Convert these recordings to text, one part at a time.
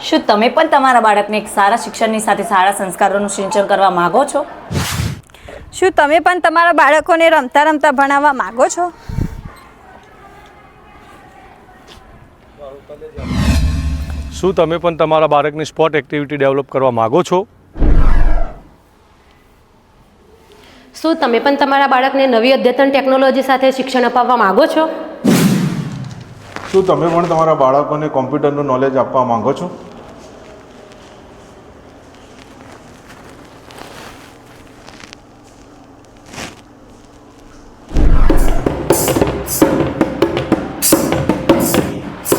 શું તમે પણ તમારા બાળકને એક સારા શિક્ષણની સાથે સારા સંસ્કારોનું સિંચન કરવા માંગો છો? શું તમે પણ તમારા બાળકોને રમતા રમતા ભણાવવા માંગો છો? શું તમે પણ તમારા બાળકની સ્પોર્ટ એક્ટિવિટી ડેવલપ કરવા માગો છો? શું તમે પણ તમારા બાળકને નવી અદ્યતન ટેકનોલોજી સાથે શિક્ષણ અપાવવા માંગો છો? શું તમે પણ તમારા બાળકોને કોમ્પ્યુટરનું નોલેજ આપવા માંગો છો?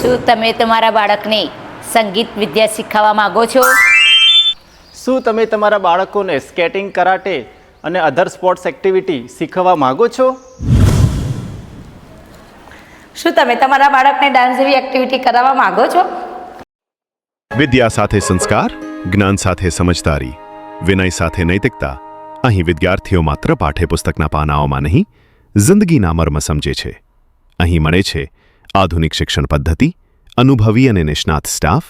શું તમે તમારા બાળકને સંગીત વિદ્યા શીખવવા માંગો છો? શું તમે તમારા બાળકોને સ્કેટિંગ, કરાટે અને અધર સ્પોર્ટ્સ એક્ટિવિટી શીખવવા માગો છો? શું તમે તમારા બાળકને ડાન્સ જેવી એક્ટિવિટી કરાવવા માંગો છો? વિદ્યા સાથે સંસ્કાર, જ્ઞાન સાથે સમજદારી, વિનય સાથે નૈતિકતા. અહીં વિદ્યાર્થીઓ માત્ર પાઠ્યપુસ્તકના પાનાઓમાં નહીં, જિંદગીના મર્મ સમજે છે. અહીં મળે છે આધુનિક શિક્ષણ પદ્ધતિ, અનુભવી અને નિષ્ણાત સ્ટાફ,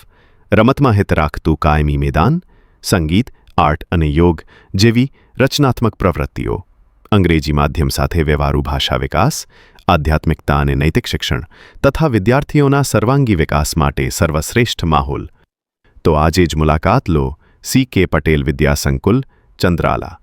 રમતમાં હિત રાખતું કાયમી મેદાન, સંગીત, આર્ટ અને યોગ જેવી રચનાત્મક પ્રવૃત્તિઓ, અંગ્રેજી માધ્યમ સાથે વ્યવહારુ ભાષા વિકાસ, આધ્યાત્મિકતા અને નૈતિક શિક્ષણ તથા વિદ્યાર્થીઓના સર્વાંગી વિકાસ માટે સર્વશ્રેષ્ઠ માહોલ. તો આજે જ મુલાકાત લો CK પટેલ વિદ્યા સંકુલ, ચંદ્રાલા.